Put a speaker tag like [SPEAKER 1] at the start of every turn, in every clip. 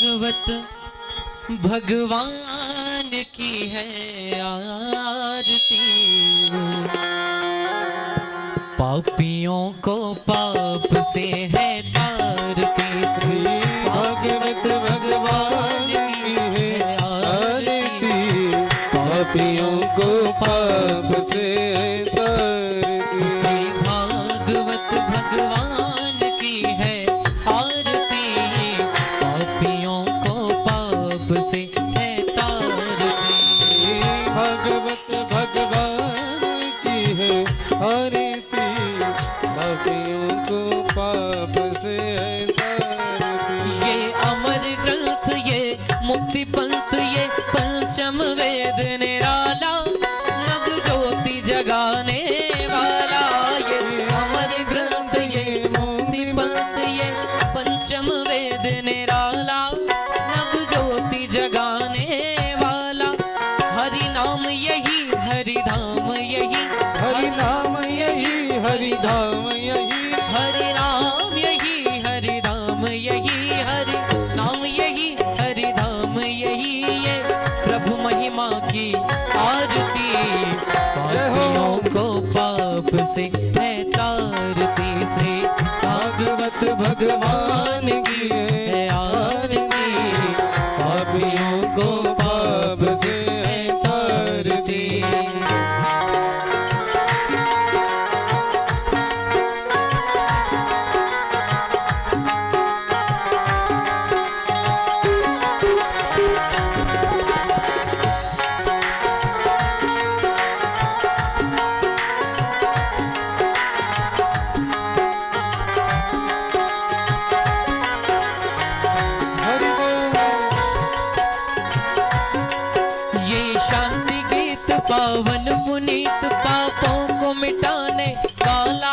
[SPEAKER 1] भागवत भगवान की है आरती, पापियों को पाप से है तारती। श्री भागवत भगवान की है आरती,
[SPEAKER 2] पापियों को पाप से है तारती।
[SPEAKER 1] श्री भागवत भगवान की है आरती, पापियों को पाप से है तारती।
[SPEAKER 2] भागवत भगवान की है आरती, पापियों को पाप से है तारती।
[SPEAKER 1] ये अमर ग्रंथ, ये मुक्ति पंथ, ये पंचम वेद निराला, नव ज्योति जगाने वाला। ये अमर ग्रंथ, ये मुक्ति पंथ, ये पंचम वेद निराला, नव ज्योति जगाने वाला। हरि नाम यही, हरि धाम यही,
[SPEAKER 2] हरि नाम यही, हरि धाम यही,
[SPEAKER 1] हरि नाम यही, हरि धाम यही, हरि नाम यही, हरि धाम यही। ये प्रभु महिमा की आरती, पापियों को पाप से है तारती। श्री
[SPEAKER 2] भागवत भगवान की है
[SPEAKER 1] आरती,
[SPEAKER 2] पापियों को पाप से है तारती।
[SPEAKER 1] पावन पुनीत पापों को मिटाने वाला,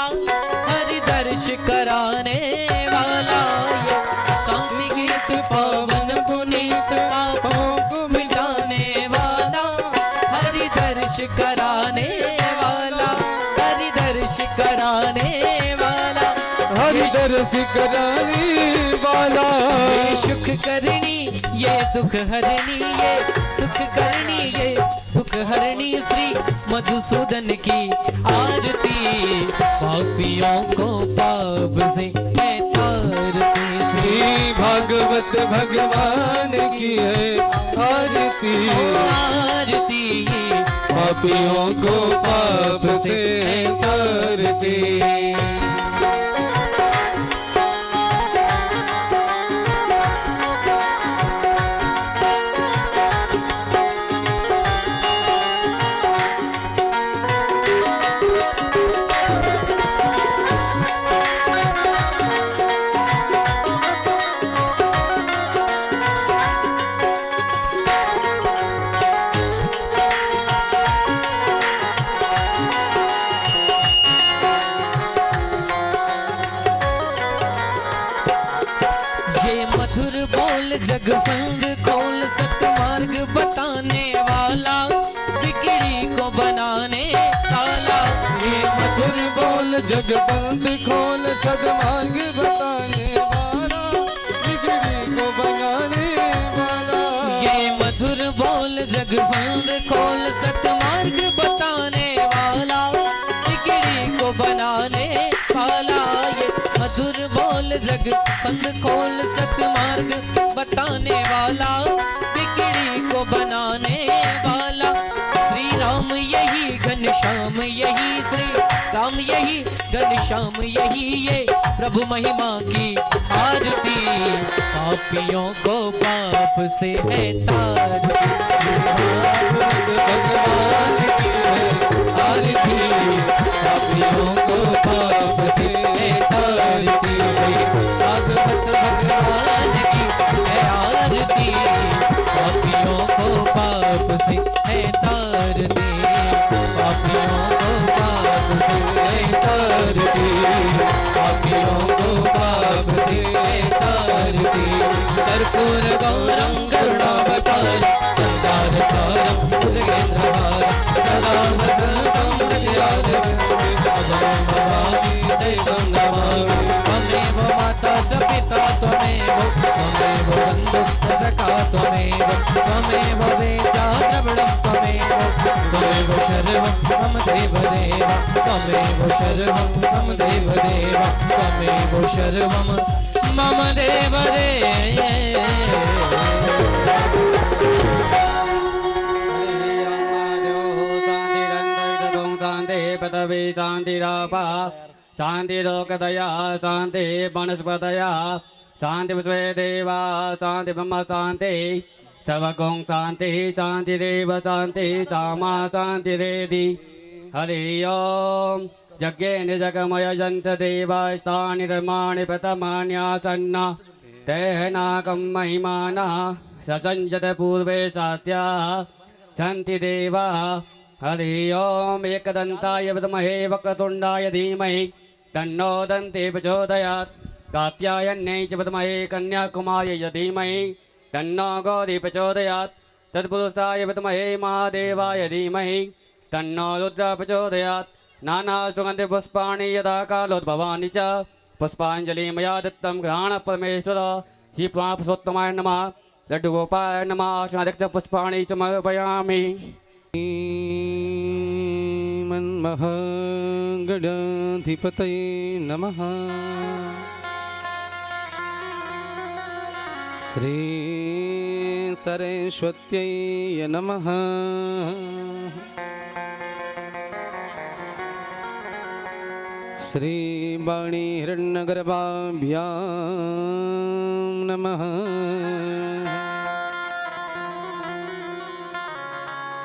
[SPEAKER 1] हरि दर्श कराने वाला। ये शांति गीत पावन पुनीत पापों को मिटाने वाला, हरि दर्श कराने वाला, हरि दर्श कराने वाला,
[SPEAKER 2] हरि दर्श कराने वाला।
[SPEAKER 1] ये सुख करनी, ये दुख हरनी, ये सुख करनी, ये सुख हरनी। श्री मधुसूदन की आरती, पापियों को पाप से है तारती।
[SPEAKER 2] श्री भागवत भगवान की है आरती,
[SPEAKER 1] आरती,
[SPEAKER 2] पापियों को पाप से है तारती।
[SPEAKER 1] जगफंद खोल सतमार्ग बताने वाला, बिगड़ी को बनाने वाला।
[SPEAKER 2] ये मधुर बोल जगबंद खोल सदमार्ग बताने वाला, बिगड़ी को बनाने वाला।
[SPEAKER 1] ये मधुर बोल जगबंद खोल सतमार्ग बताने वाला, बिगड़ी को बनाने वाला। ये मधुर बोल जगबंद खोल सतमार्ग बताने वाला, बिगड़ी को बनाने वाला। श्री राम यही, घनश्याम यही, श्री राम यही, घनश्याम यही। ये प्रभु महिमा की आरती, पापियों को पाप से है तारती।
[SPEAKER 2] भगवान की है आरती, पापियों को पाप से है तारती।
[SPEAKER 1] भागवत भगवान की है आरती, पापियों को पाप से है तारती। पापियों को पाप से है तारती, पापियों को पाप से है तारती। कर्पूर गौरम करुणावतारं, संसार सारं भुजगेन्द्रहारं, सदा वसन्तं हृदयारविन्दे, अभयं भवामि दैवं नमामि। त्वमेव माता च पिता त्वमेव, त्वमेव बन्धुः त्वमेव वेदा द्रविणं त्वमेव त्वमेव शर्वं मम देवदेव त्वमेव शर्वं मम देवदेव त्वमेव शर्वं मम देवदेव
[SPEAKER 2] पदवी शांतिरापा शांतिलोकदया शांति वनस्पतया शांति विश्वे देवा शांति ब्रह्म शांति सर्वगुण शांति शांतिरेव शांति सामा शांतिरेधि हरि ओम यज्ञेन जगमय जंत देवास्तानि धर्माणि प्रथमान्यासन्ना तेनाकं महिमाना ससंजत पूर्वे सात्या सन्ति देवा हरि ओम एकदन्ताय विद्महे वक्रतुण्डाय धीमहि तन्नो दन्ति प्रचोदयात् कात्यायन्यै च विद्महे कन्याकुमार्यै धीमहि तन्नो गौरी प्रचोदयात् तत्पुरुषाय विद्महे महादेवाय धीमहि तन्नो रुद्र प्रचोदयात् नानासुगन्धिपुष्पाणि यदा कालोद्भवानि च पुष्पाञ्जलिं मया दत्तं गृहाण परमेश्वर श्रीपुरुषोत्तमाय नमः लड्डुगोपाय नमः पुष्पाणि समर्पयामि
[SPEAKER 3] मन्महागणाधिपतये नमः। श्री सरस्वत्यै नमः। श्री वाणी हिरण्यगर्भाभ्यां नमः।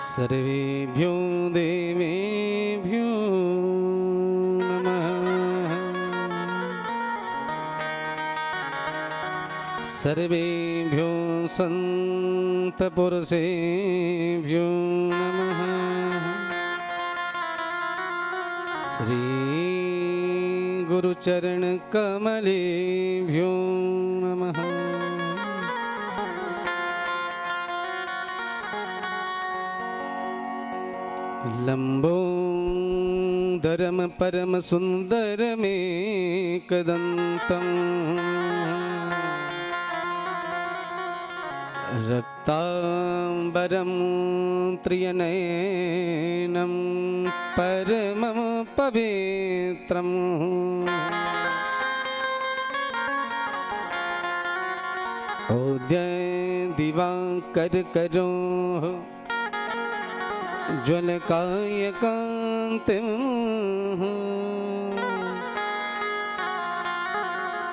[SPEAKER 3] सर्वेभ्यो देवेभ्यो नमः। सर्वेभ्यो सन्तपुरुषेभ्यो नमः। श्री गुरुचरणकमलेभ्यो नमः। लंबोदरम परम सुंदरमेकदंतं रक्तांबरं त्रिनयनं परमं पवित्रम् औद्य दिवाकर करो ज्वलकाय कांतिं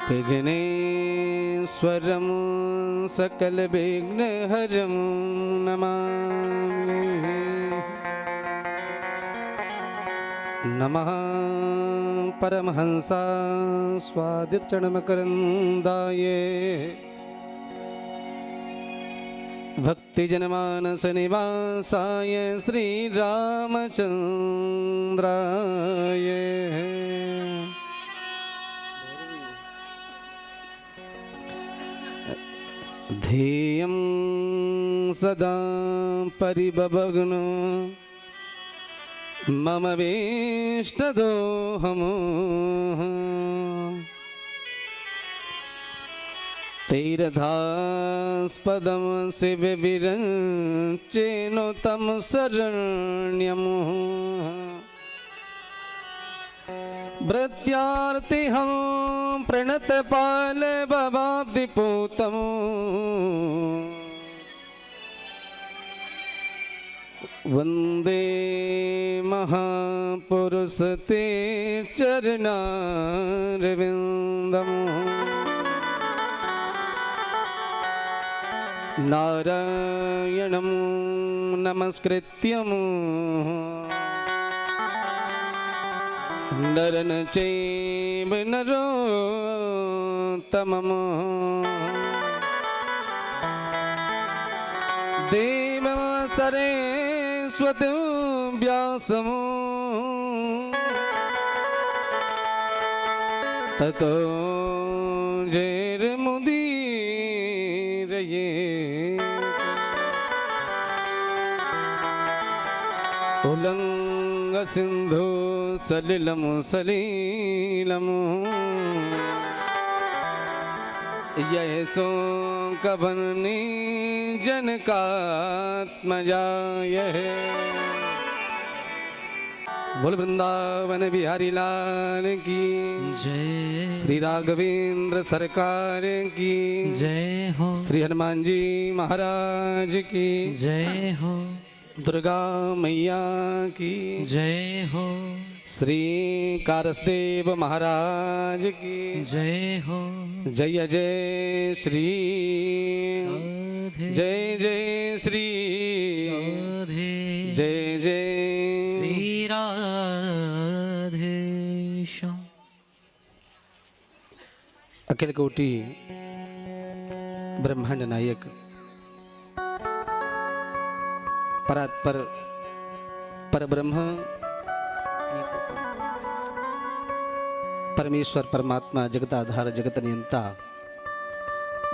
[SPEAKER 3] विघ्नेश्वरं सकल विघ्नहरं नमामि। नमः परमहंसा स्वादितचरणमकरन्दाय भक्तिजनमानस निवासाय श्री रामचंद्राय ध्येयं सदा परिबभग्नो मम वेष्टदोहम् तीर्थास्पदं शिव विरञ्चेनो तं शरण्यम् भृत्यार्तिहं प्रणतपाल भवाब्धिपूतम् वन्दे महापुरुष ते चरणारविन्दम् नारायणं नमस्कृत्यं नरं चैव नरोत्तमं देवं सरस्वतीं व्यासं ततो जयमुदीरये उल्लंघ सिंधु सलिलम सलीलम यह सो कबनी जनकात्मजा यह बोल वृंदावन बिहारी लाल की
[SPEAKER 1] जय
[SPEAKER 3] श्री राघवेंद्र सरकार की
[SPEAKER 1] जय हो
[SPEAKER 3] श्री हनुमान जी महाराज की
[SPEAKER 1] जय हो
[SPEAKER 3] दुर्गा मैया की
[SPEAKER 1] जय हो
[SPEAKER 3] श्री कारसदेव महाराज की
[SPEAKER 1] जय हो
[SPEAKER 3] जय जय श्री
[SPEAKER 1] राधे
[SPEAKER 3] जय जय श्री
[SPEAKER 1] राधे
[SPEAKER 3] जय जय
[SPEAKER 1] श्री राधे श्याम।
[SPEAKER 3] अखिल कोटि ब्रह्मांड नायक परात्पर परब्रह्म परमेश्वर परमात्मा जगताधार जगत नियंता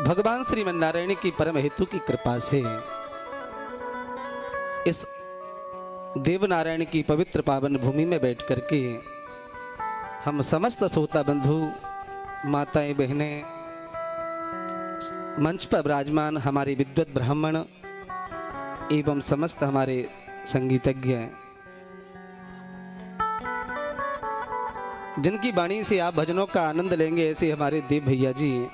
[SPEAKER 3] भगवान श्रीमन्नारायण की परम हेतु की कृपा से इस देवनारायण की पवित्र पावन भूमि में बैठ करके हम समस्त श्रोता बंधु माताएं बहनें मंच पर विराजमान हमारे विद्वत ब्राह्मण एवं समस्त हमारे संगीतज्ञ जिनकी वाणी से आप भजनों का आनंद लेंगे, ऐसे हमारे देव भैया जी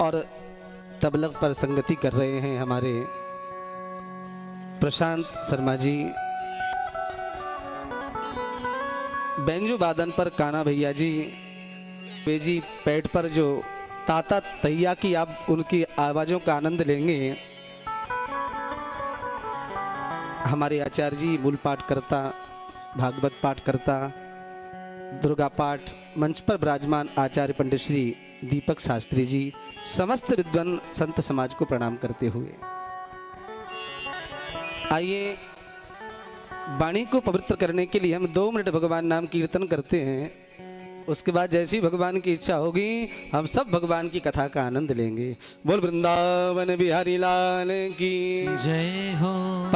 [SPEAKER 3] और तबलग पर संगति कर रहे हैं हमारे प्रशांत शर्मा जी, बैंजो वादन पर काना भैया जी, वे जी पैड पर जो ताता तैया की आप उनकी आवाज़ों का आनंद लेंगे, हमारे आचार्य जी मूल पाठ करता, भागवत पाठ करता, दुर्गा पाठ मंच पर विराजमान आचार्य पंडित श्री दीपक शास्त्री जी, समस्त विद्वान संत समाज को प्रणाम करते हुए आइए वाणी को पवित्र करने के लिए हम 2 मिनट भगवान नाम कीर्तन करते हैं। उसके बाद जैसी भगवान की इच्छा होगी हम सब भगवान की कथा का आनंद लेंगे। बोल वृंदावन बिहारी लाल की
[SPEAKER 1] जय हो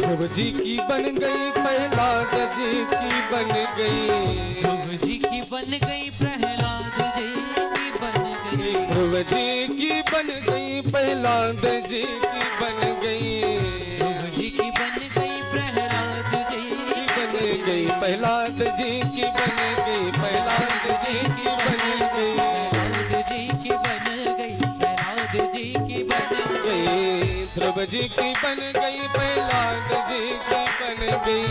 [SPEAKER 3] ध्रुव जी की बन गई प्रहलाद जी की बन गई,
[SPEAKER 1] ध्रुव जी की बन गई प्रहलाद जी की बन गई,
[SPEAKER 3] ध्रुव जी की बन गई प्रहलाद जी की बन गई,
[SPEAKER 1] ध्रुव जी की बन गई प्रहलाद जी की
[SPEAKER 3] बन गई प्रहलाद जी की बन गई, प्रहलाद जी की बन गई,
[SPEAKER 1] प्रहलाद जी की बन गई, प्रहलाद जी की बन गई,
[SPEAKER 3] ध्रुव जी की बन गई प्रहलाद जी की बन गई,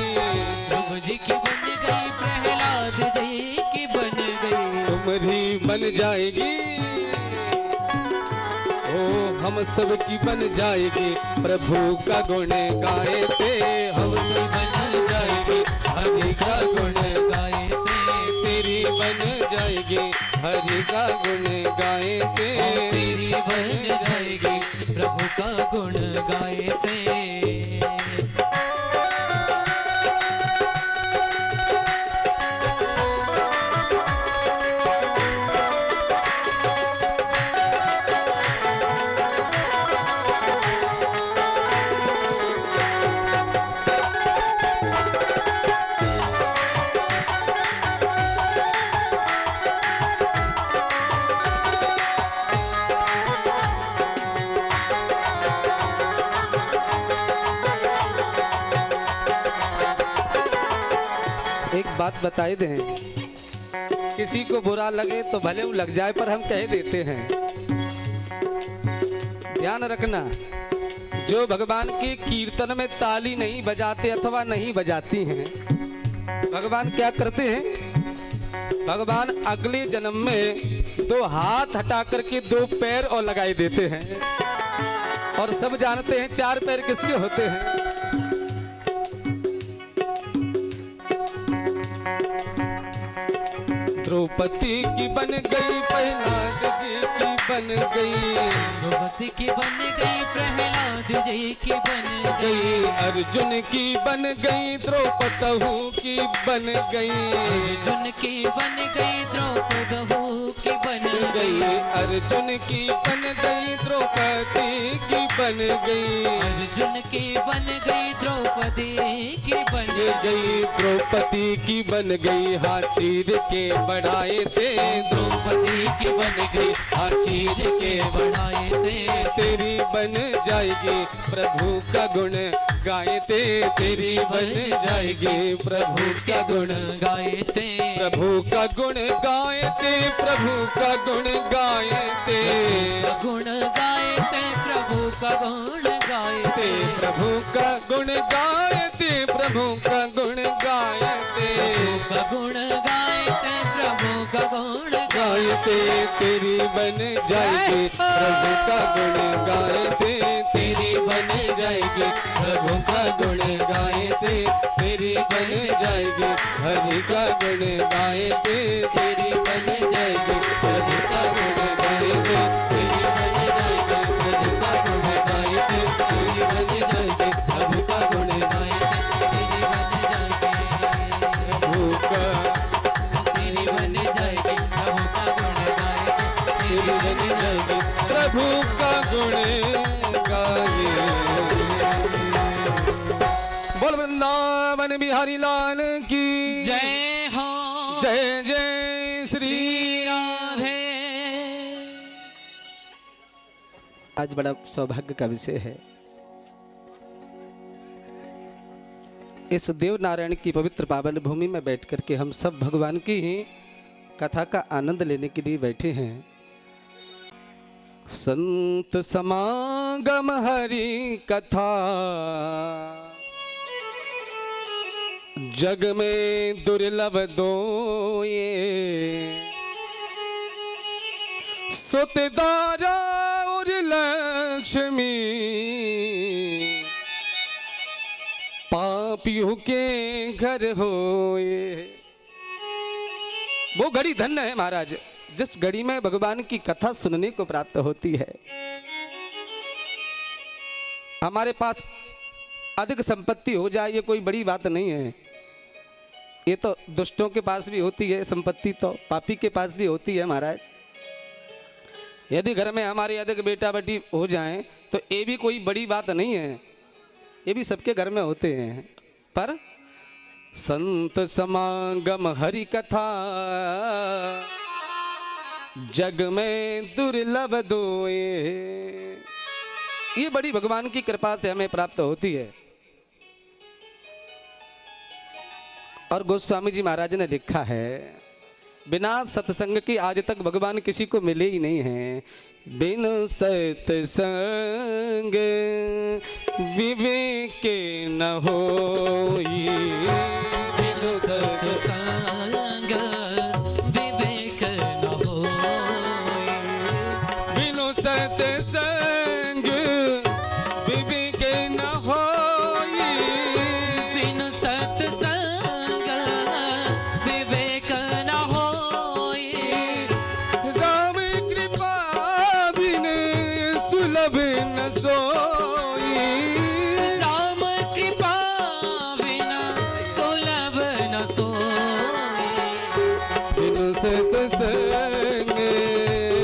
[SPEAKER 1] ध्रुव जी की बन गई प्रहलाद जी की बन गई,
[SPEAKER 3] तुम्हारी बन जाएगी ओ हम सब की बन जाएगी, प्रभु का गुण गाए थे हम सब बन जाएगी, हरि का गुण गाए से तेरी बन जाएगी, हरि का गुण गाए थे
[SPEAKER 1] तेरी बन जाएगी, प्रभु का गुण गाए से।
[SPEAKER 3] एक बात बताए दें, किसी को बुरा लगे तो भले वो लग जाए, पर हम कह देते हैं ध्यान रखना, जो भगवान के कीर्तन में ताली नहीं बजाते अथवा नहीं बजाती हैं, भगवान क्या करते हैं, भगवान अगले जन्म में 2 हाथ हटा करके 2 पैर और लगाए देते हैं। और सब जानते हैं 4 पैर किसके होते हैं। द्रौपदी की बन गई प्रहलाद जी की बन गई,
[SPEAKER 1] द्रौपदी की बन गई प्रहलाद जी की बन गई,
[SPEAKER 3] अर्जुन की बन गई द्रौपदहु की बन गई,
[SPEAKER 1] अर्जुन की बन गई द्रौपदहु की बन
[SPEAKER 3] गई, अर्जुन की बन गई, द्रौपदी की बन गई,
[SPEAKER 1] अर्जुन की बन गई, द्रौपदी की बन
[SPEAKER 3] गई, द्रौपदी की बन गई, हाँ चीर के बढ़ाए थे,
[SPEAKER 1] द्रौपदी की बन गई, हाँ चीर के बढ़ाए थे,
[SPEAKER 3] तेरी बन जाएगी प्रभु का गुण गाए थे, तेरी बन जाएगी प्रभु का गुण,
[SPEAKER 1] गाए थे,
[SPEAKER 3] प्रभु का गुण गाए थे, प्रभु का गुण गाए थे,
[SPEAKER 1] गुण गाए थे, प्रभु का गुण गाए थे,
[SPEAKER 3] प्रभु का गुण गाए थे, प्रभु का गुण गाए थे,
[SPEAKER 1] का गुण गाए थे, प्रभु का गुण
[SPEAKER 3] गाए थे, तेरी बन जाएगी प्रभु का गुण गाए थे, तेरी बन जाएगी प्रभु का गुण गाए थे, तेरी बन जाएगी हरि का गुण गाए थे, तेरी बन जाएगी प्रभु का गुण गाए थे, तेरी बन जाएगी प्रभु का गुण गाए थे, तेरी बन जाएगी प्रभु का गुण गाए थे, प्रभु का
[SPEAKER 1] तेरी बन जाएगी, प्रभु का गुण गाए थे,
[SPEAKER 3] तेरी बन जाएगी प्रभु का गुण गाए। बोल वृंदावन बिहारी लाल की
[SPEAKER 1] जय हो,
[SPEAKER 3] जय जय श्री
[SPEAKER 1] राधे।
[SPEAKER 3] आज बड़ा सौभाग्य का विषय है। इस देव नारायण की पवित्र पावन भूमि में बैठ करके हम सब भगवान की ही कथा का आनंद लेने के लिए बैठे हैं। संत समागम हरि कथा, जग में दुर्लभ दो ये, सुतदारा और लक्ष्मी, पापियों के घर होए। वो घड़ी धन्य है महाराज जिस घड़ी में भगवान की कथा सुनने को प्राप्त होती है। हमारे पास अधिक संपत्ति हो जाए ये कोई बड़ी बात नहीं है, ये तो दुष्टों के पास भी होती है संपत्ति, तो पापी के पास भी होती है महाराज। यदि घर में हमारे अधिक बेटा बेटी हो जाएं तो ये भी कोई बड़ी बात नहीं है, ये भी सबके घर में होते हैं। पर संत समागम हरि कथा, जग में दुर्लभ दोए, ये बड़ी भगवान की कृपा से हमें प्राप्त होती है। और गोस्वामी जी महाराज ने लिखा है, बिना सत्संग की आज तक भगवान किसी को मिले ही नहीं हैं। बिनु सत्संग विवेक न होई, बिनु सत्संग
[SPEAKER 1] विवेक न होई,
[SPEAKER 3] बिनु सत्संग विवेक न होई,
[SPEAKER 1] बिनु सत्संग विवेक न होई,
[SPEAKER 3] राम कृपा बिन सुलभ न सोई,
[SPEAKER 1] राम कृपा बिना सुलभ न सोई,
[SPEAKER 3] बिनु सत्संग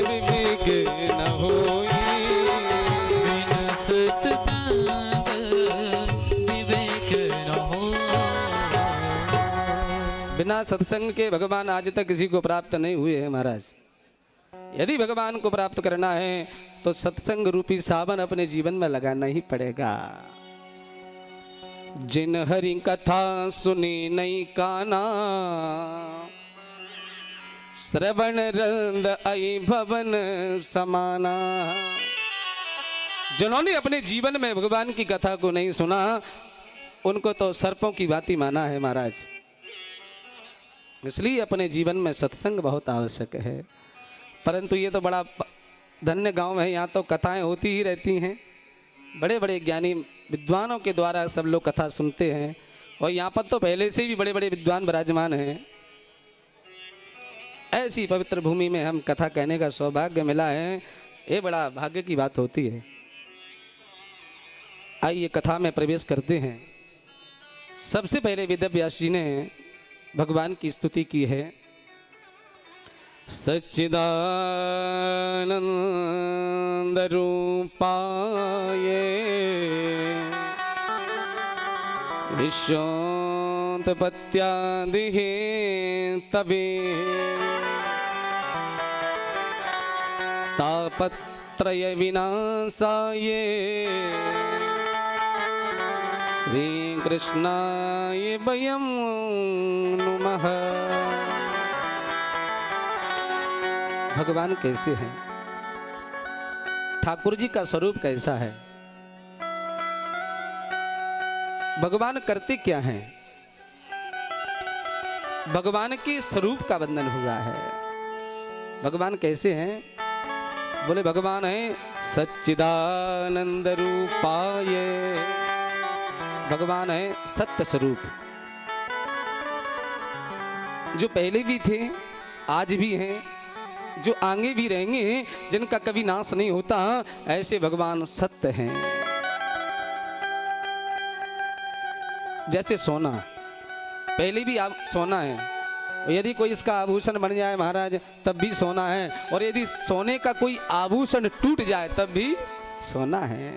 [SPEAKER 3] विवेक न होई,
[SPEAKER 1] बिनु सत्संग विवेक न होई।
[SPEAKER 3] बिना सत्संग के भगवान आज तक किसी को प्राप्त नहीं हुए हैं महाराज। यदि भगवान को प्राप्त करना है तो सत्संग रूपी सावन अपने जीवन में लगाना ही पड़ेगा। जिन हरि कथा सुनी नहीं काना, श्रवण रंद आई भवन समाना। जिन्होंने अपने जीवन में भगवान की कथा को नहीं सुना उनको तो सर्पों की भांति माना है महाराज। इसलिए अपने जीवन में सत्संग बहुत आवश्यक है। परंतु ये तो बड़ा धन्य गांव है, यहाँ तो कथाएं होती ही रहती हैं। बड़े बड़े ज्ञानी विद्वानों के द्वारा सब लोग कथा सुनते हैं और यहाँ पर तो पहले से भी बड़े बड़े विद्वान विराजमान हैं। ऐसी पवित्र भूमि में हम कथा कहने का सौभाग्य मिला है, ये बड़ा भाग्य की बात होती है। आइए कथा में प्रवेश करते हैं। सबसे पहले वेद व्यास जी ने भगवान की स्तुति की है। सच्चिदानंद रूपाय विश्वोत्पत्त्यादिहे तवे तापत्रय विनाशाय श्री कृष्णाय वयं नुमः। भगवान कैसे हैं? ठाकुर जी का स्वरूप कैसा है? भगवान करते क्या हैं? भगवान के स्वरूप का बंधन हुआ है। भगवान कैसे हैं? बोले भगवान है सच्चिदानंद रूपाय। भगवान है सत्य स्वरूप, जो पहले भी थे, आज भी हैं, जो आगे भी रहेंगे, जिनका कभी नाश नहीं होता, ऐसे भगवान सत्य हैं। जैसे सोना, पहले भी आप सोना है, यदि कोई इसका आभूषण बन जाए महाराज तब भी सोना है, और यदि सोने का कोई आभूषण टूट जाए तब भी सोना है।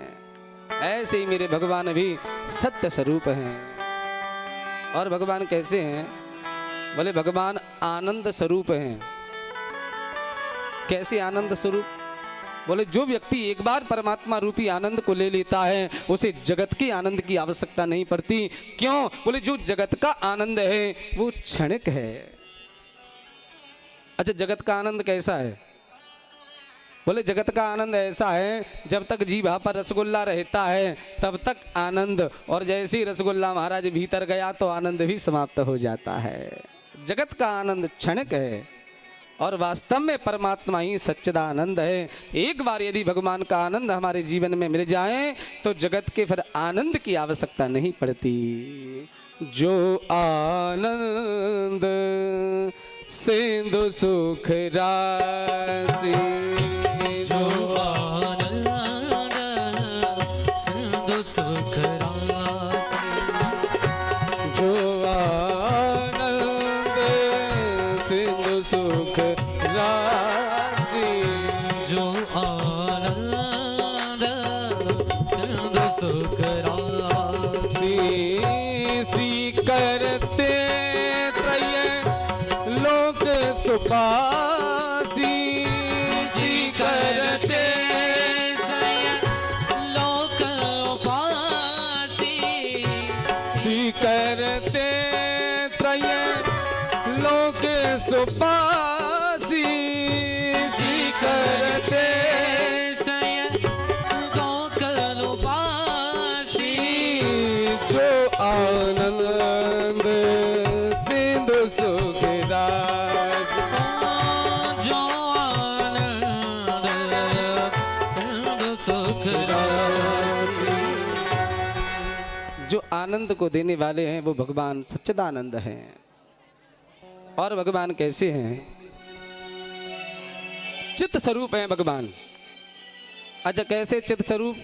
[SPEAKER 3] ऐसे ही मेरे भगवान भी सत्य स्वरूप हैं। और भगवान कैसे हैं? बोले भगवान आनंद स्वरूप हैं। कैसे आनंद स्वरूप? बोले जो व्यक्ति एक बार परमात्मा रूपी आनंद को ले लेता है, उसे जगत के आनंद की आवश्यकता नहीं पड़ती। क्यों? बोले जो जगत का आनंद है वो क्षणिक है। अच्छा, जगत का आनंद कैसा है? बोले जगत का आनंद ऐसा है, जब तक जीभा पर रसगुल्ला रहता है तब तक आनंद, और जैसे ही रसगुल्ला महाराज भीतर गया तो आनंद भी समाप्त हो जाता है। जगत का आनंद क्षणिक है, और वास्तव में परमात्मा ही सच्चिदानंद है। एक बार यदि भगवान का आनंद हमारे जीवन में मिल जाए तो जगत के फिर आनंद की आवश्यकता नहीं पड़ती। जो आनंद सिंधु सुख राशि,
[SPEAKER 1] जो आनंद सिंधु सुख राशि,
[SPEAKER 3] जो आनंद सिंधु सुख राशि,
[SPEAKER 1] जो आनंद सिंधु सुख राशि,
[SPEAKER 3] सी करते त्रय लोक सुपासी, सी करते
[SPEAKER 1] लोक उपासी,
[SPEAKER 3] सी करते त्रय लोक सुपासी, सी करते
[SPEAKER 1] लोक उपासी,
[SPEAKER 3] जो आनंद सिंधु सुख राशि,
[SPEAKER 1] जो आनंद सिंधु सुख राशि।
[SPEAKER 3] जो आनंद को देने वाले हैं वो भगवान सच्चिदानंद हैं। और भगवान कैसे हैं? चित्त स्वरूप हैं भगवान। अच्छा, कैसे चित्त स्वरूप?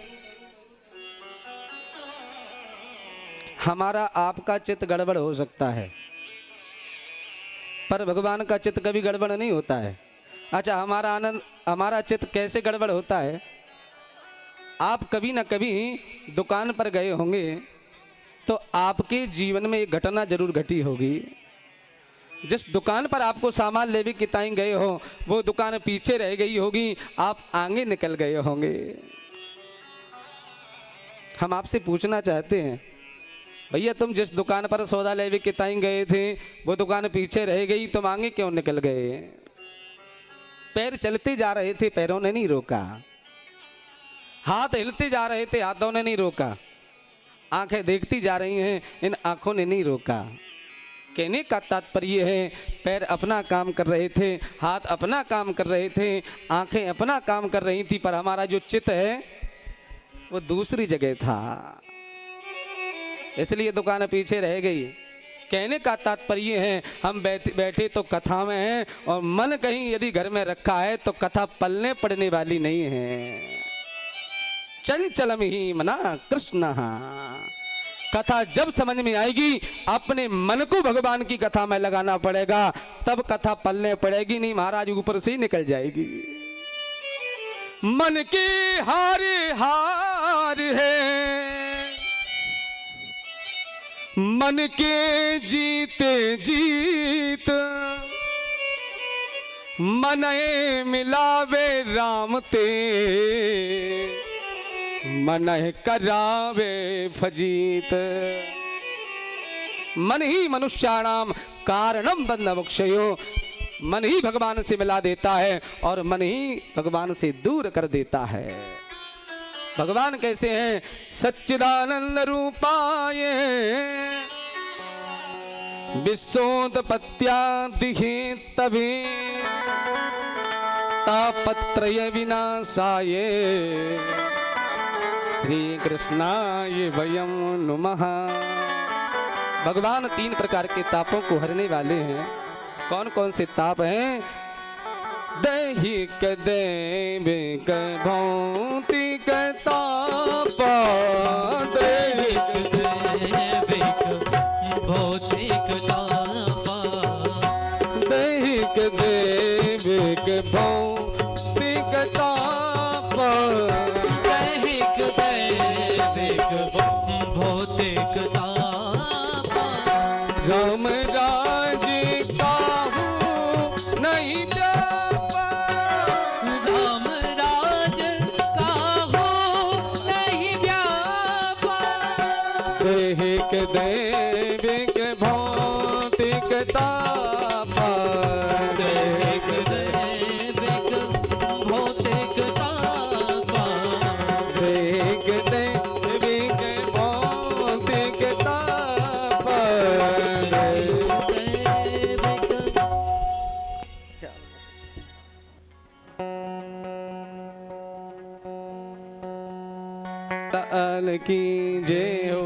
[SPEAKER 3] हमारा आपका चित्त गड़बड़ हो सकता है, पर भगवान का चित्त कभी गड़बड़ नहीं होता है। अच्छा, हमारा चित्त कैसे गड़बड़ होता है? आप कभी ना कभी दुकान पर गए होंगे तो आपके जीवन में एक घटना जरूर घटी होगी। जिस दुकान पर आपको सामान लेवे के ताई गए हो वो दुकान पीछे रह गई होगी, आप आगे निकल गए होंगे। हम आपसे पूछना चाहते हैं, भैया तुम जिस दुकान पर सौदा लेवे के ताई गए थे वो दुकान पीछे रह गई, तुम आगे क्यों निकल गए? पैर चलते जा रहे थे, पैरों ने नहीं रोका। हाथ हिलते जा रहे थे, हाथों ने नहीं रोका। आंखें देखती जा रही हैं, इन आंखों ने नहीं रोका। कहने का तात्पर्य है, पैर अपना काम कर रहे थे, हाथ अपना काम कर रहे थे, आंखें अपना काम कर रही थी, पर हमारा जो चित्त है वो दूसरी जगह था, इसलिए दुकान पीछे रह गई। कहने का तात्पर्य है, हम बैठे तो कथा में हैं, और मन कहीं यदि घर में रखा है तो कथा पलने पड़ने वाली नहीं है। चंचलम ही मना कृष्ण, कथा जब समझ में आएगी, अपने मन को भगवान की कथा में लगाना पड़ेगा, तब कथा पलने पड़ेगी, नहीं महाराज ऊपर से ही निकल जाएगी। मन की हार है, मन के जीते जीत, मनए मिलावे राम ते, मनह करावे फजीत। मन ही मनुष्याणाम कारणम बंध मोक्षयो, मन ही भगवान से मिला देता है और मन ही भगवान से दूर कर देता है। भगवान कैसे हैं? सच्चिदानंद रूपाय विश्वोत्पत्त्यादिहि तभी तापत्रय विनाशाय श्री कृष्णाय वयं नुमः। भगवान 3 प्रकार के तापों को हरने वाले हैं। कौन कौन से ताप हैं? दैहिक दैविक भौतिक ताप,
[SPEAKER 1] दैहिक दैविक भौतिक ताप,
[SPEAKER 3] दैहिक दैविक भौतिक ताप,
[SPEAKER 1] दैहिक दैविक भौतिक ताप।
[SPEAKER 3] राम राज काहू नहीं व्यापा,
[SPEAKER 1] राम राज काहू नहीं व्यापा,
[SPEAKER 3] दैहिक दैविक भौतिक ताप,
[SPEAKER 1] दैहिक दैविक भौतिक ताप,
[SPEAKER 3] दैहिक दैविक भौतिक ताप।
[SPEAKER 1] दैविक
[SPEAKER 3] ताल की जय हो।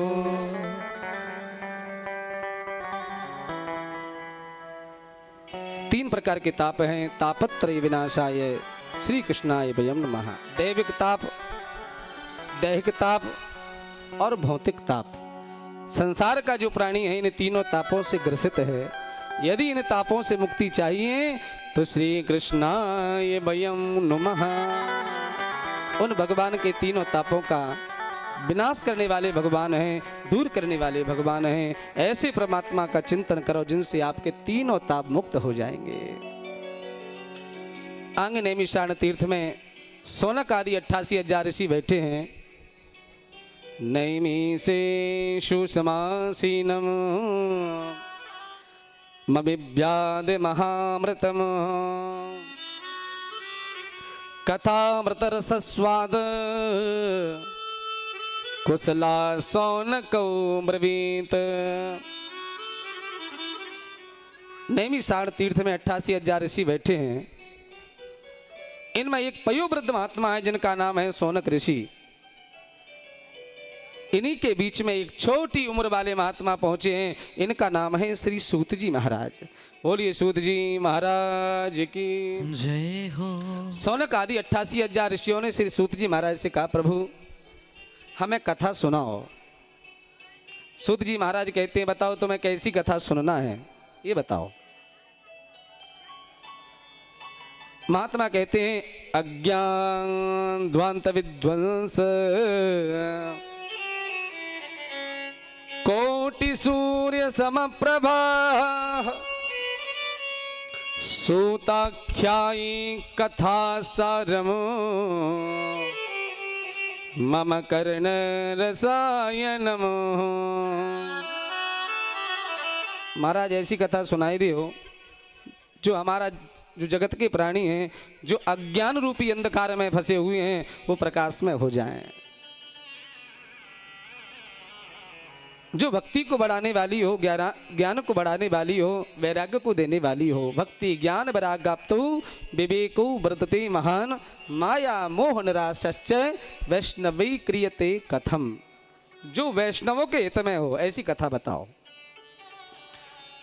[SPEAKER 3] तीन प्रकार के ताप हैं। तापत्रय विनाशाय श्री कृष्णाय वयं नमः। दैविक ताप, दैहिक ताप और भौतिक ताप। संसार का जो प्राणी है इन तीनों तापों से ग्रसित है। यदि इन तापों से मुक्ति चाहिए तो श्री कृष्णाय वयं नमः। उन भगवान के तीनों तापों का विनाश करने वाले भगवान हैं, दूर करने वाले भगवान हैं। ऐसे परमात्मा का चिंतन करो जिनसे आपके तीनों ताप मुक्त हो जाएंगे। आंग नैमिषारण्य तीर्थ में सोनक आदि 88,000 ऋषि बैठे हैं। नैमिषेषु समासीनम मबिभ्याद महामृतम कथामृत रसस्वाद कुशला सौनकौ ब्रवीत। नैमिषारण्य तीर्थ में 88,000 ऋषि बैठे हैं। इनमें एक पयोवृद्ध महात्मा है जिनका नाम है सौनक ऋषि। इन्हीं के बीच में एक छोटी उम्र वाले महात्मा पहुंचे हैं। इनका नाम है श्री सूत जी महाराज। बोलिए सूत जी महाराज की
[SPEAKER 1] जय हो।
[SPEAKER 3] सौनक आदि 88,000 ऋषियों ने श्री सूत जी महाराज से कहा, प्रभु हमें कथा सुनाओ। सूत जी महाराज कहते हैं, बताओ तुम्हें कैसी कथा सुनना है, ये बताओ। महात्मा कहते हैं, अज्ञान ध्वांत विध्वंस कोटि सूर्य समप्रभा सूताख्यायी कथा सारम मम कर्ण रसायनम। महाराज ऐसी कथा सुनाई दी हो जो हमारा जो जगत के प्राणी हैं, जो अज्ञान रूपी अंधकार में फंसे हुए हैं, वो प्रकाश में हो जाएं। जो भक्ति को बढ़ाने वाली हो, ज्ञान को बढ़ाने वाली हो, वैराग्य को देने वाली हो। भक्ति ज्ञान वैराग्याप्तो विवेको वर्तते महान माया मोह निराश्च वैष्णवी क्रियते कथम। जो वैष्णवों के हित में हो ऐसी कथा बताओ।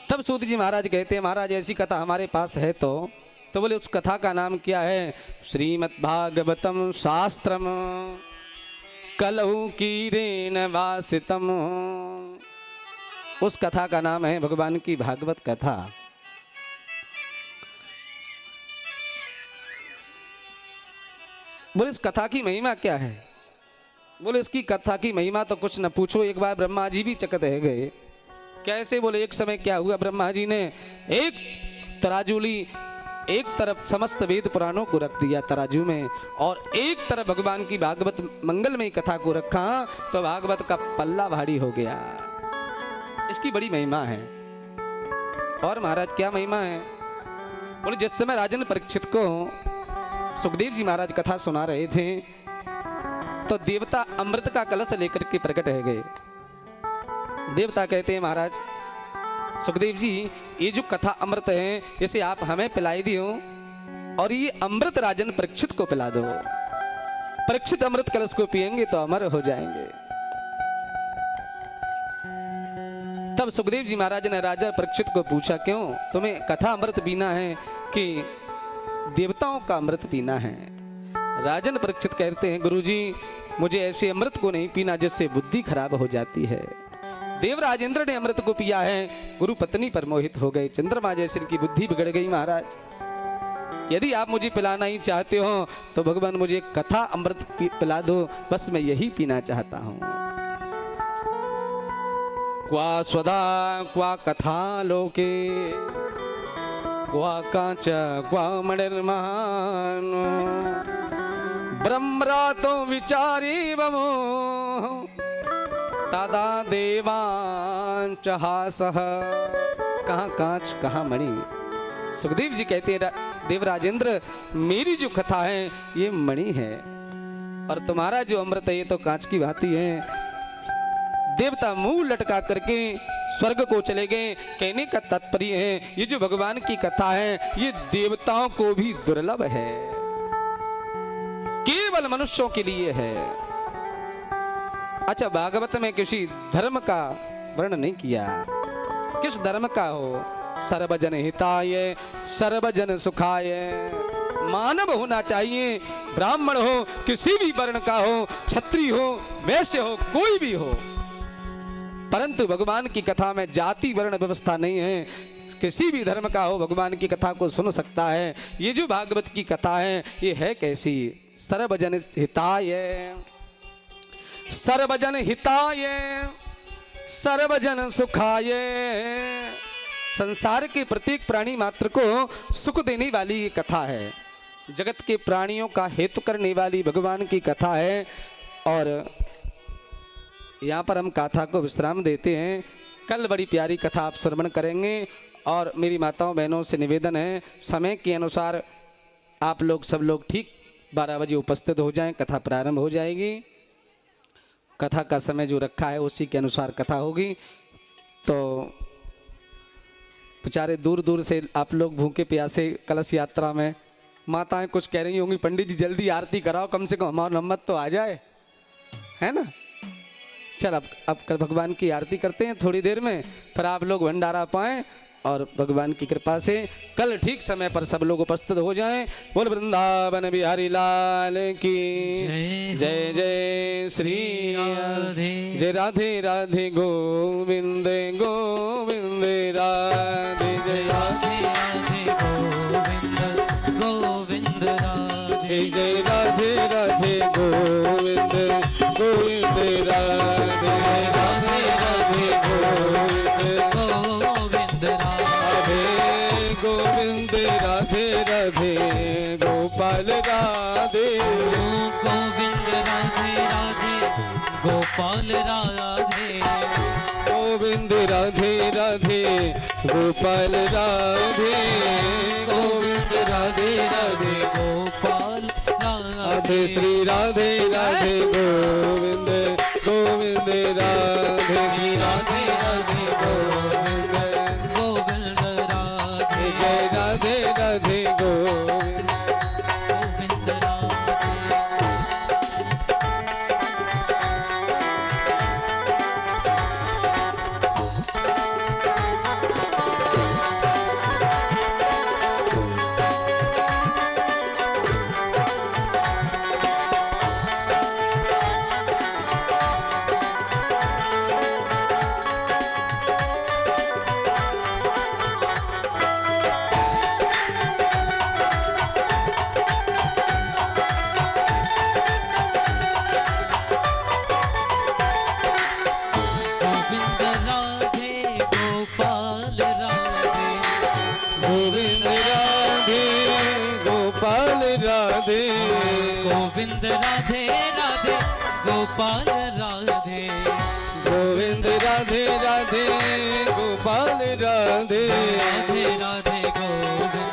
[SPEAKER 3] तब सूत जी महाराज कहते हैं, महाराज ऐसी कथा हमारे पास है तो बोले उस कथा का नाम क्या है? श्रीमद्भागवतम शास्त्रम कलहु कीरेन वासितम। उस कथा का नाम है भगवान की भागवत कथा। बोले इस कथा की महिमा क्या है? बोले इसकी कथा की महिमा तो कुछ न पूछो। एक बार ब्रह्मा जी भी चकित रह गए। कैसे? बोले एक समय क्या हुआ, ब्रह्मा जी ने एक तराजू ली, एक तरफ समस्त वेद पुराणों को रख दिया तराजू में, और एक तरफ भगवान की भागवत मंगलमयी कथा को रखा, तो भागवत का पल्ला भारी हो गया। इसकी बड़ी महिमा है। और महाराज क्या महिमा है? बोले जिस समय राजन परीक्षित को सुखदेव जी महाराज कथा सुना रहे थे, तो देवता अमृत का कलश लेकर के प्रकट हो गए। देवता कहते हैं महाराज सुखदेव जी, ये जो कथा अमृत है इसे आप हमें पिलाई दियो, और ये अमृत राजन परीक्षित को पिला दो। परीक्षित अमृत कलश को पिएंगे तो अमर हो जाएंगे। तब सुखदेव जी महाराज ने राजा परीक्षित को पूछा, क्यों तुम्हें कथा अमृत पीना है कि देवताओं का अमृत पीना है? राजन परीक्षित कहते हैं, गुरुजी मुझे ऐसे अमृत को नहीं पीना जिससे बुद्धि खराब हो जाती है। देवराजेंद्र ने अमृत को पिया है, गुरु पत्नी पर मोहित हो गए, चंद्रमा जैसे की बुद्धि बिगड़ गई। महाराज यदि आप मुझे पिलाना ही चाहते हो तो भगवान मुझे कथा अमृत पिला दो, बस मैं यही पीना चाहता हूं। क्वा स्वधा क्वा कथा लोके क्वा कांच क्वा मणिर्महान ब्रह्मरा तो विचारी बमो तादा देवांच हासः। कहाँ कांच कहाँ मणि? सुखदेव जी कहते हैं देवराजेंद्र मेरी जो कथा है ये मणि है, और तुम्हारा जो अमृत है ये तो कांच की भांति है। देवता मुंह लटका करके स्वर्ग को चले गए। कहने का तात्पर्य है ये जो भगवान की कथा है ये देवताओं को भी दुर्लभ है, केवल मनुष्यों के लिए है। अच्छा, भागवत में किसी धर्म का वर्णन नहीं किया। किस धर्म का हो? सर्वजन हिताय सर्वजन सुखाय। मानव होना चाहिए, ब्राह्मण हो, किसी भी वर्ण का हो, क्षत्रिय हो, वैश्य हो, कोई भी हो, परंतु भगवान की कथा में जाति वर्ण व्यवस्था नहीं है। किसी भी धर्म का हो भगवान की कथा को सुन सकता है। ये जो भागवत की कथा है ये है कैसी? सर्वजन हिताय सर्वजन हिताय सर्वजन सुखाय। संसार के प्रत्येक प्राणी मात्र को सुख देने वाली ये कथा है। जगत के प्राणियों का हेतु करने वाली भगवान की कथा है। और यहाँ पर हम कथा को विश्राम देते हैं। कल बड़ी प्यारी कथा आप श्रवण करेंगे। और मेरी माताओं बहनों से निवेदन है समय के अनुसार आप लोग सब लोग ठीक 12 बजे उपस्थित हो जाएं, कथा प्रारंभ हो जाएगी। कथा का समय जो रखा है उसी के अनुसार कथा होगी। तो बेचारे दूर दूर से आप लोग भूखे प्यासे कलश यात्रा में, माताएं कुछ कह रही होंगी पंडित जी जल्दी आरती कराओ, कम से कम हमारा नंबर तो आ जाए, है ना। चल अब कल भगवान की आरती करते हैं थोड़ी देर में, फिर आप लोग भंडारा पाएं और भगवान की कृपा से कल ठीक समय पर सब लोग उपस्थित हो जाएं। बोल वृंदावन बिहारी लाल की जय जय श्री राधे जय राधे राधे गोविंद गोविंद राधे जय राधे राधे गोविंद गोविंद राधे जय राधे राधे गोविंद गोविंद राधे राधे राधे गोविंद गोविंद राधे राधे गोपाल राधे
[SPEAKER 1] गोविंद राधे राधे गोपाल राधे
[SPEAKER 3] गोविंद राधे राधे गोपाल राधे गोविंद राधे राधे
[SPEAKER 1] गोपाल
[SPEAKER 3] राधे श्री राधे राधे गोविंद गोविंद राधे श्री राधे राधे गोविंद
[SPEAKER 1] गोविंद राधे
[SPEAKER 3] जय राधे राधे गोविंद
[SPEAKER 1] गोविंद राधे गोविंद राधे राधे गोपाल राधे
[SPEAKER 2] गोविंद राधे राधे गोपाल राधे
[SPEAKER 1] राधे राधे गोविंद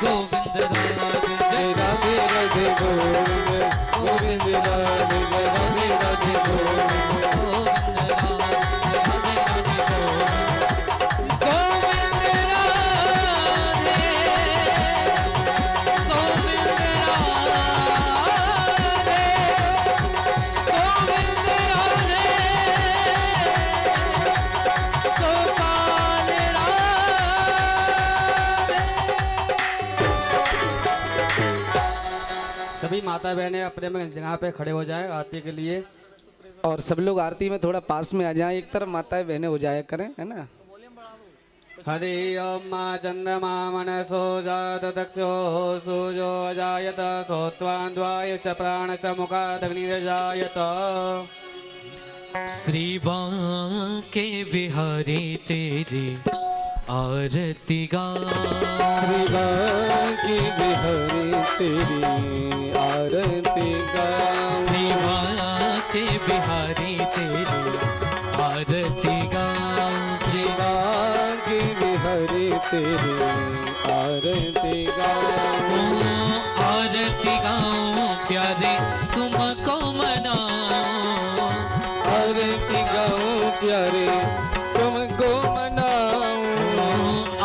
[SPEAKER 1] गोविंद राधे
[SPEAKER 2] राधे राधे गोविंद गोविंद राधे राधे राधे गोविंद
[SPEAKER 1] गोविंद राधे राधे गोविंद गोविंद राधे गोपाल
[SPEAKER 4] सभी माता बहनें अपने अपने जगह पे खड़े हो जाएं आरती के लिए।
[SPEAKER 3] और सब लोग आरती में थोड़ा पास में आ जाएं, एक तरफ माताएं बहनें हो जाया करें, है ना।
[SPEAKER 4] हरि ओम मा चंद्रमा मनसो जात दक्षो सूर्यो अजायत सोत्वान् द्वाय च प्राण च मुखादग्निरजायत।
[SPEAKER 1] श्री बांके बिहारी तेरी आरती गा
[SPEAKER 2] श्री बांके बिहारी तेरी आरती गा
[SPEAKER 1] श्री बांके बिहारी तेरी आरती गा श्री
[SPEAKER 2] बांके बिहारी तेरी आरती गा
[SPEAKER 1] आरती गाऊं प्यारे तुमको मनाऊं
[SPEAKER 2] आरती गाऊं प्यारे तुमको मनाऊं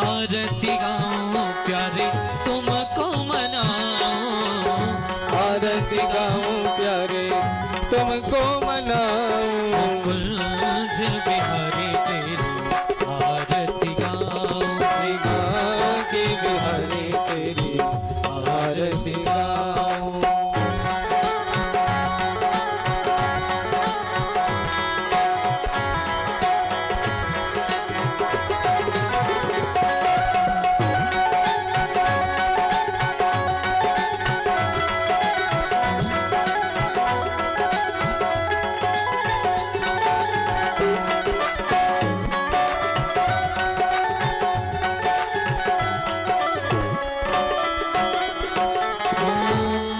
[SPEAKER 1] आरती गाऊं प्यारे तुमको मनाऊं
[SPEAKER 2] आरती गाऊं प्यारे तुमको मनाऊं
[SPEAKER 1] कुंज बिहारी तेरी आरती गाऊं
[SPEAKER 2] श्री बांके बिहारी तेरी आरती गाऊं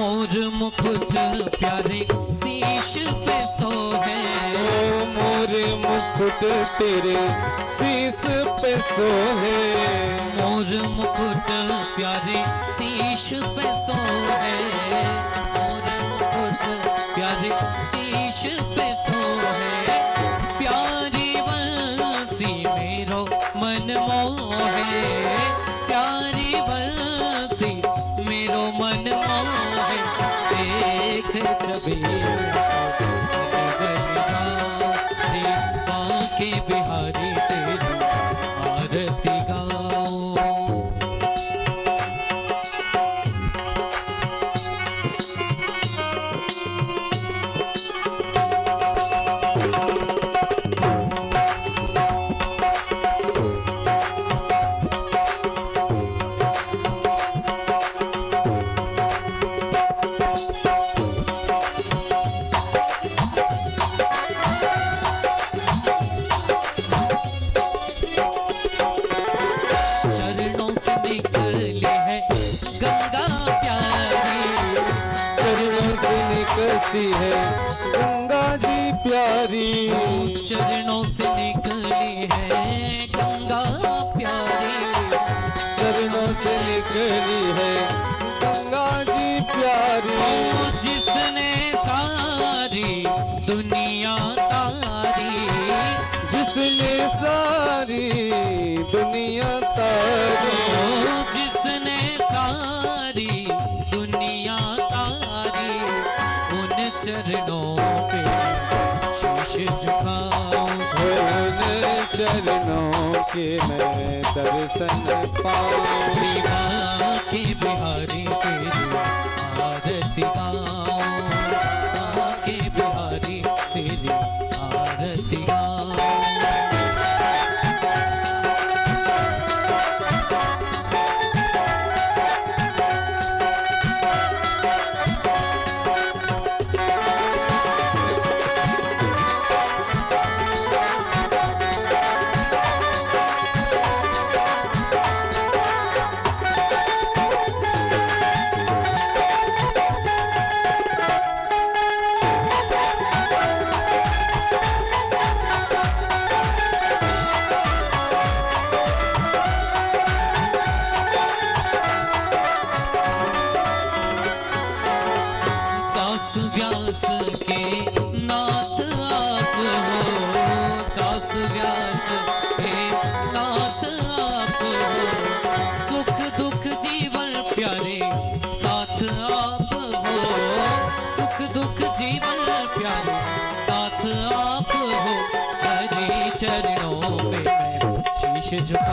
[SPEAKER 1] मोर मुकुट प्यारे शीश पे सोहे
[SPEAKER 2] ओ मोरे मुकुट तेरे शीस पे सोहे
[SPEAKER 1] मोर मुकुट प्यारे शीश पे सोहे मोर मुकुट प्यारे शीश पे सोहे प्यारी बंसी मेरो मन मोहे प्यारी बंसी मेरो मन मोहे देख छवि बांके बिहारी तेरी आरती गाओ चरणों से निकली है गंगा प्यारी
[SPEAKER 2] चरणों से निकसी है गंगा जी प्यारी
[SPEAKER 1] चरणों से निकली है गंगा प्यारी
[SPEAKER 2] चरणों से निकली है गंगा जी प्यारी
[SPEAKER 1] ओ जिसने सारी दुनिया तारी
[SPEAKER 2] जिसने सारी दुनिया तारी
[SPEAKER 1] ओ जिसने सारी दुनिया तारी उन चरणों पे शीश झुकाऊं
[SPEAKER 2] उन चरणों के मैं दर्शन पाऊं
[SPEAKER 1] श्री बांके बिहारी तेरी आरती गाऊं बांके बिहारी तेरी आरती गाऊं दास व्यास के नाथ आप हो, दास व्यास के नाथ आप हो, सुख दुख जीवन प्यारे साथ आप हो, सुख दुख जीवन प्यारे साथ आप हो। हरि चरणों में मैं शीश झुका